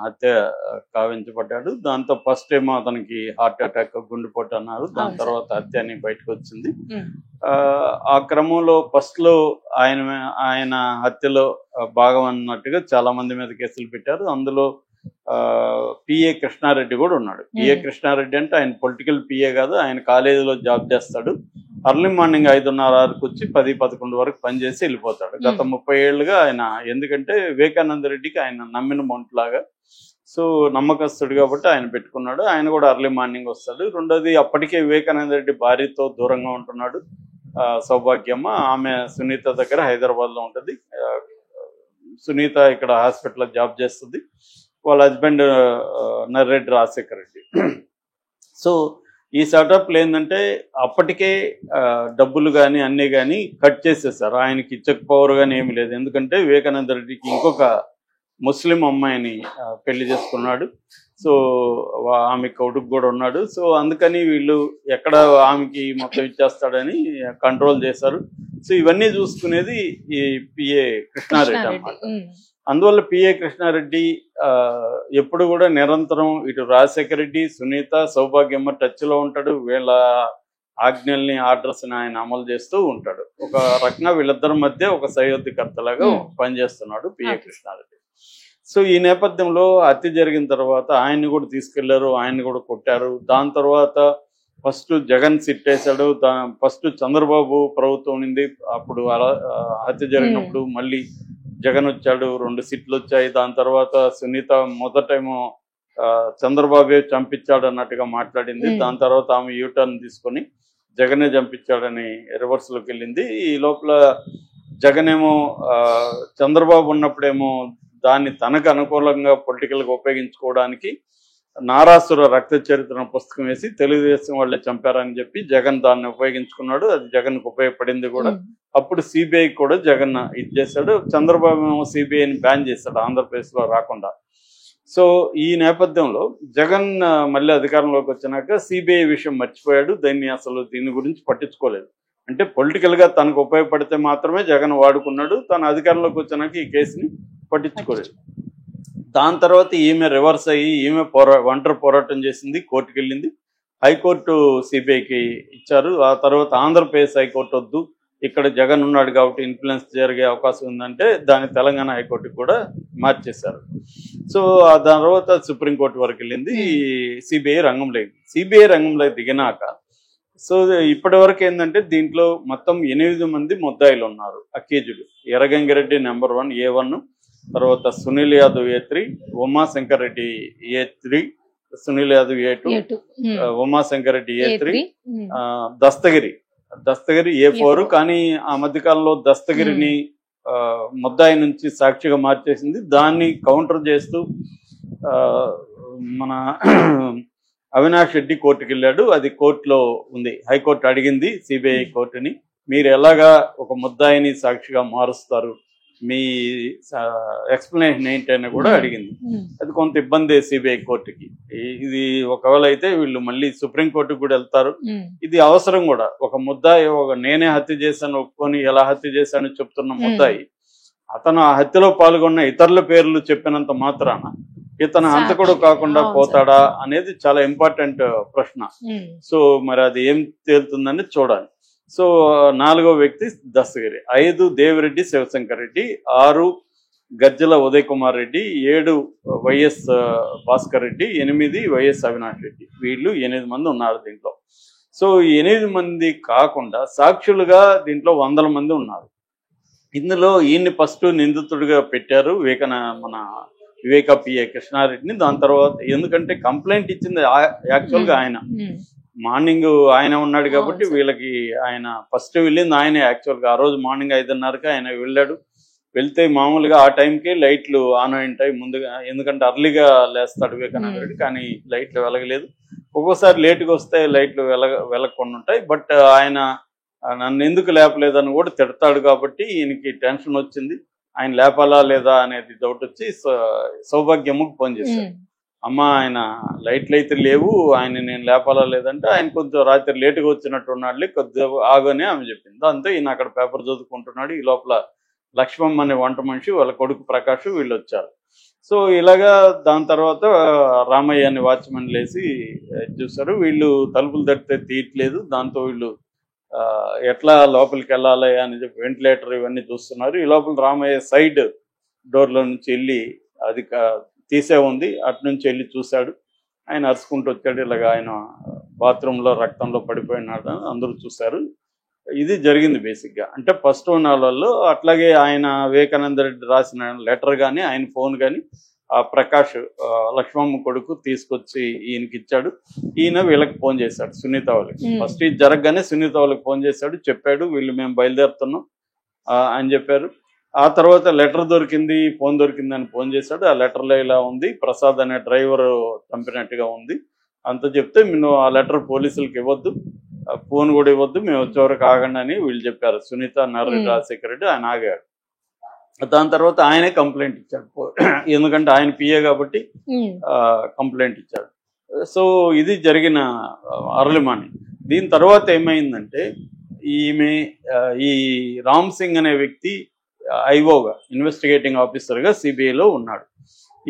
హత్య కావించబడ్డాడు. దాంతో ఫస్ట్ ఏమో అతనికి హార్ట్ అటాక్, గుండెపోటు అన్నారు. దాని తర్వాత హత్య అని బయటకు వచ్చింది. ఆ క్రమంలో ఫస్ట్ లో ఆయన హత్యలో భాగం అన్నట్టుగా చాలా మంది మీద కేసులు పెట్టారు. అందులో పిఏ కృష్ణారెడ్డి కూడా ఉన్నాడు. పిఏ కృష్ణారెడ్డి అంటే ఆయన పొలిటికల్ పిఏ కాదు, ఆయన కాలేజీలో జాబ్ చేస్తాడు. అర్లీ మార్నింగ్ 5:30-6కు వచ్చి 10-11 వరకు పనిచేసి వెళ్ళిపోతాడు. గత 30 ఏళ్ళుగా ఆయన, ఎందుకంటే వివేకానంద రెడ్డికి ఆయన నమ్మిన మొంట్లాగా, సో నమ్మకస్తుడు కాబట్టి ఆయన పెట్టుకున్నాడు. ఆయన కూడా అర్లీ మార్నింగ్ వస్తాడు. రెండోది, అప్పటికే వివేకానంద రెడ్డి భార్యతో దూరంగా ఉంటున్నాడు. సౌభాగ్యమ్మ, ఆమె సునీత దగ్గర హైదరాబాద్లో ఉంటుంది. సునీత ఇక్కడ హాస్పిటల్లో జాబ్ చేస్తుంది. వాళ్ళ హస్బెండ్ నర్రెడ్డి రాజశేఖర్ రెడ్డి. సో ఈ సెటప్లు ఏంటంటే అప్పటికే డబ్బులు కానీ అన్నీ కానీ కట్ చేసేసారు. ఆయనకి చెక్ పవర్ కానీ ఏమీ లేదు. ఎందుకంటే వివేకానంద రెడ్డికి ఇంకొక ముస్లిం అమ్మాయిని పెళ్లి చేసుకున్నాడు. సో ఆమె కొడుకు కూడా ఉన్నాడు. సో అందుకని వీళ్ళు ఎక్కడ ఆమెకి మొత్తం ఇచ్చేస్తాడని కంట్రోల్ చేశారు. సో ఇవన్నీ చూసుకునేది ఈ పిఏ కృష్ణారెడ్డి అన్నమాట. అందువల్ల పిఏ కృష్ణారెడ్డి ఎప్పుడు కూడా నిరంతరం ఇటు రాజశేఖర రెడ్డి, సునీత, సౌభాగ్యమ్మ టచ్లో ఉంటాడు. వీళ్ళ ఆజ్ఞల్ని, ఆర్డర్స్ని ఆయన అమలు చేస్తూ ఉంటాడు. ఒక రకంగా వీళ్ళిద్దరి మధ్య ఒక సయోధ్యకర్తలాగా పనిచేస్తున్నాడు పిఏ కృష్ణారెడ్డి. సో ఈ నేపథ్యంలో హత్య జరిగిన తర్వాత ఆయన్ని కూడా తీసుకెళ్లారు, ఆయన్ని కూడా కొట్టారు. దాని తర్వాత ఫస్ట్ జగన్ సిట్ వేశాడు. ఫస్ట్ చంద్రబాబు ప్రభుత్వం ఉంది అప్పుడు హత్య జరిగినప్పుడు. మళ్ళీ జగన్ వచ్చాడు, 2 సిట్లు వచ్చాయి. దాని తర్వాత సునీత మొదటేమో చంద్రబాబే చంపించాడు అన్నట్టుగా మాట్లాడింది. దాని తర్వాత ఆమె యూటర్న్ తీసుకొని జగనే చంపించాడని రివర్స్లోకి వెళ్ళింది. ఈ లోపల జగన్ ఏమో చంద్రబాబు ఉన్నప్పుడేమో దాన్ని తనకు అనుకూలంగా పొలిటికల్గా ఉపయోగించుకోవడానికి నారాసుర రక్త చరిత్ర పుస్తకం వేసి తెలుగుదేశం వాళ్ళే చంపారని చెప్పి జగన్ దాన్ని ఉపయోగించుకున్నాడు. అది జగన్కు ఉపయోగపడింది కూడా. అప్పుడు సిబిఐ కూడా జగన్ ఇది చేశాడు. చంద్రబాబు ఏమో సిబిఐని బ్యాన్ చేశాడు ఆంధ్రప్రదేశ్లో రాకుండా. సో ఈ నేపథ్యంలో జగన్ మళ్ళీ అధికారంలోకి వచ్చినాక సిబిఐ విషయం మర్చిపోయాడు. దీని గురించి పట్టించుకోలేదు. అంటే పొలిటికల్గా తనకు ఉపయోగపడితే మాత్రమే జగన్ వాడుకున్నాడు. తన అధికారంలోకి వచ్చినాక ఈ కేసుని పట్టించుకోలేదు. దాని తర్వాత ఈమె రివర్స్ అయ్యి ఈమె ఒంటరి పోరాటం చేసింది, కోర్టుకు వెళ్ళింది. హైకోర్టు సిబిఐకి ఇచ్చారు. ఆ తర్వాత ఆంధ్రప్రదేశ్ హైకోర్టు వద్దు, ఇక్కడ జగన్ ఉన్నాడు కాబట్టి ఇన్ఫ్లుయెన్స్ జరిగే అవకాశం ఉందంటే దాన్ని తెలంగాణ హైకోర్టుకి కూడా మార్చేశారు. సో ఆ తర్వాత సుప్రీంకోర్టు వరకు వెళ్ళింది. సిబిఐ రంగంలో దిగినాక సో ఇప్పటి వరకు ఏంటంటే దీంట్లో మొత్తం 8 మంది ముద్దాయిలు ఉన్నారు, అక్యూజులు. ఎర్రగంగిరెడ్డి నెంబర్ 1 A1, తర్వాత Sunil Yadav A3, Umashankar Reddy A3, Sunil Yadav A2, Umashankar Reddy A3, Dastagiri A4. కానీ ఆ మధ్యకాలంలో దస్తగిరిని ముద్దాయి నుంచి సాక్షిగా మార్చేసింది. దాన్ని కౌంటర్ చేస్తూ మన అవినాష్ రెడ్డి కోర్టుకు వెళ్ళాడు. అది కోర్టులో ఉంది. హైకోర్టు అడిగింది సిబిఐ కోర్టుని, మీరు ఎలాగా ఒక ముద్దాయిని సాక్షిగా మారుస్తారు, మీ ఎక్స్ప్లెనేషన్ ఏంటని కూడా అడిగింది. అది కొంత ఇబ్బంది సిబిఐ కోర్టుకి. ఇది ఒకవేళ అయితే వీళ్ళు మళ్ళీ సుప్రీంకోర్టుకు కూడా వెళ్తారు. ఇది అవసరం కూడా. ఒక ముద్దాయి నేనే హత్య చేశాను ఒప్పుకొని ఎలా హత్య చేశాను చెప్తున్న ముద్దాయి అతను ఆ హత్యలో పాల్గొన్న ఇతరుల పేర్లు చెప్పినంత మాత్రాన ఇతను హంతకుడు కాకుండా పోతాడా అనేది చాలా ఇంపార్టెంట్ ప్రశ్న. సో మరి అది ఏం తేలుతుందని చూడాలి. సో 4వ వ్యక్తి దస్తగిరి, 5 దేవిరెడ్డి శివశంకర్ రెడ్డి, 6 గజ్జల ఉదయ్ కుమార్ రెడ్డి, 7 వైఎస్ భాస్కర్ రెడ్డి, 8 వైఎస్ అవినాష్ రెడ్డి. వీళ్ళు 8 మంది ఉన్నారు దీంట్లో. సో ఈ 8 మంది కాకుండా సాక్షులుగా దీంట్లో 100 మంది ఉన్నారు. ఇందులో ఈయన్ని ఫస్ట్ నిందితుడిగా పెట్టారు మన వివేక పిఏ కృష్ణారెడ్డిని. దాని తర్వాత ఎందుకంటే కంప్లైంట్ ఇచ్చింది యాక్చువల్గా ఆయన, మార్నింగ్ ఆయన ఉన్నాడు కాబట్టి వీళ్ళకి ఆయన ఫస్ట్ వెళ్ళింది ఆయనే. యాక్చువల్గా ఆ రోజు మార్నింగ్ 5:30కి ఆయన వెళ్ళాడు. వెళ్తే మామూలుగా ఆ టైంకి లైట్లు ఆన్ అయి ఉంటాయి ముందుగా, ఎందుకంటే అర్లీగా లేస్తాడు వివేకానంద రెడ్డి. కానీ లైట్లు వెలగలేదు. ఒక్కోసారి లేటుగా వస్తే లైట్లు వెలగకుండా ఉంటాయి. బట్ ఆయన నన్ను ఎందుకు లేపలేదని కూడా తిడతాడు కాబట్టి ఈయనకి టెన్షన్ వచ్చింది. ఆయన లేపాలా లేదా అనేది డౌట్ వచ్చి సౌభాగ్యమ్మకు ఫోన్ చేశాడు. అమ్మ ఆయన లైట్లు అయితే లేవు, ఆయన నేను లేపాలా లేదంటే ఆయన కొంచెం రాత్రి లేటుగా వచ్చినట్టు ఉన్నాడులే, కొద్దిగా ఆగని ఆమె చెప్పింది. దాంతో ఈయన అక్కడ పేపర్ చదువుకుంటున్నాడు. ఈ లోపల లక్ష్మమ్మ అనే వంట మనిషి, వాళ్ళ కొడుకు ప్రకాష్ వీళ్ళు వచ్చారు. సో ఇలాగా దాని తర్వాత రామయ్య అనే వాచ్మెన్ లేసి చూస్తారు. వీళ్ళు తలుపులు తడితే తీయట్లేదు. దాంతో వీళ్ళు ఎట్లా లోపలికి వెళ్ళాలి అని చెప్పి వెంటిలేటర్ ఇవన్నీ చూస్తున్నారు. ఈ లోపల రామయ్య సైడ్ డోర్లో నుంచి వెళ్ళి అది తీసే ఉంది, అటు నుంచి వెళ్ళి చూశాడు. ఆయన అరుచుకుంటూ వచ్చాడు. ఇలాగ ఆయన బాత్రూంలో రక్తంలో పడిపోయినాడు అందరూ చూశారు. ఇది జరిగింది బేసిక్గా. అంటే ఫస్ట్ నాళ్ళల్లో అట్లాగే ఆయన వివేకానంద రెడ్డి రాసిన లెటర్ కానీ ఆయన ఫోన్ కానీ ఆ ప్రకాష్ లక్ష్మమ్మ కొడుకు తీసుకొచ్చి ఈయనకి ఇచ్చాడు. ఈయన వీళ్ళకి ఫోన్ చేశాడు, సునీత వాళ్ళకి. ఫస్ట్ ఇది జరగగానే సునీత వాళ్ళకి ఫోన్ చేశాడు, చెప్పాడు వీళ్ళు మేము బయలుదేరుతున్నాం అని చెప్పారు. ఆ తర్వాత లెటర్ దొరికింది, ఫోన్ దొరికింది అని ఫోన్ చేశాడు. ఆ లెటర్లో ఇలా ఉంది, ప్రసాద్ అనే డ్రైవర్ చంపినట్టుగా ఉంది అంత చెప్తే మేము ఆ లెటర్ పోలీసులకు ఇవ్వద్దు, ఫోన్ కూడా ఇవ్వద్దు, మేము వచ్చేవరకు ఆగండి అని వీళ్ళు చెప్పారు. సునీత, నర్రెడ్డి రాజశేఖర రెడ్డి ఆయన ఆగాడు. దాని తర్వాత ఆయనే కంప్లైంట్ ఇచ్చాడు, ఎందుకంటే ఆయన పిఏ కాబట్టి కంప్లైంట్ ఇచ్చాడు. సో ఇది జరిగిన అర్లీ మార్నింగ్. దీని తర్వాత ఏమైందంటే ఈ రామ్ సింగ్ అనే వ్యక్తి ఐఓగా, ఇన్వెస్టిగేటింగ్ ఆఫీసర్గా సిబిఐలో ఉన్నాడు.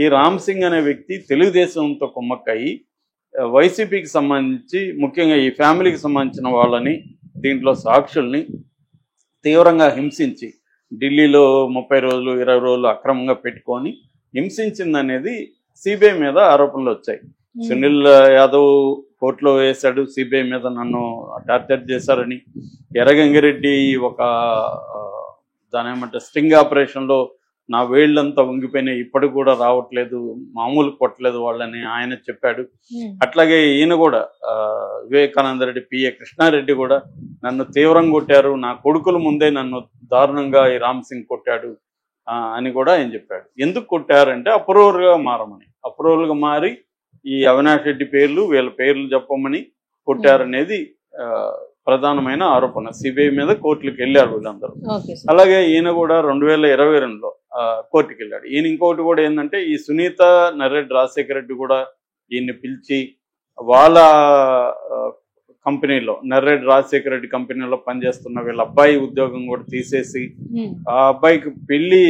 ఈ రామ్ సింగ్ అనే వ్యక్తి తెలుగుదేశంతో కుమ్మక్కయి వైసీపీకి సంబంధించి ముఖ్యంగా ఈ ఫ్యామిలీకి సంబంధించిన వాళ్ళని, దీంట్లో సాక్షుల్ని తీవ్రంగా హింసించి ఢిల్లీలో 30 రోజులు 20 రోజులు అక్రమంగా పెట్టుకొని హింసించిందనేది సిబిఐ మీద ఆరోపణలు వచ్చాయి. సునీల్ యాదవ్ కోర్టులో వేశాడు సిబిఐ మీద, నన్ను టార్చర్ చేశారని. ఎర్రగంగిరెడ్డి ఒక దాని ఏమంటే స్టింగ్ ఆపరేషన్లో నా వేళ్ళంతా వంగిపోయినాయి, ఇప్పటికి కూడా రావట్లేదు, మామూలు కొట్టలేదు వాళ్ళని ఆయన చెప్పాడు. అట్లాగే ఈయన కూడా వివేకానంద రెడ్డి పిఏ కృష్ణారెడ్డి కూడా నన్ను తీవ్రంగా కొట్టారు, నా కొడుకుల ముందే నన్ను దారుణంగా ఈ రామ్ సింగ్ కొట్టాడు అని కూడా ఆయన చెప్పాడు. ఎందుకు కొట్టారంటే అప్రూవర్గా మారమని, అప్రూవర్గా మారి ఈ అవినాష్ రెడ్డి పేర్లు వీళ్ళ పేర్లు చెప్పమని కొట్టారనేది ప్రధానమైన ఆరోపణ. సిబిఐ మీద కోర్టులకు వెళ్ళారు వీళ్ళందరూ. అలాగే ఈయన కూడా 2022లో కోర్టుకి వెళ్ళాడు. ఈయన ఇంకోటి కూడా ఏంటంటే ఈ సునీత, నర్రెడ్డి రాజశేఖర రెడ్డి కూడా ఈయన్ని పిలిచి వాళ్ళ కంపెనీలో, నర్రెడ్డి రాజశేఖర రెడ్డి కంపెనీలో పనిచేస్తున్న వీళ్ళ అబ్బాయి ఉద్యోగం కూడా తీసేసి ఆ అబ్బాయికి పెళ్లి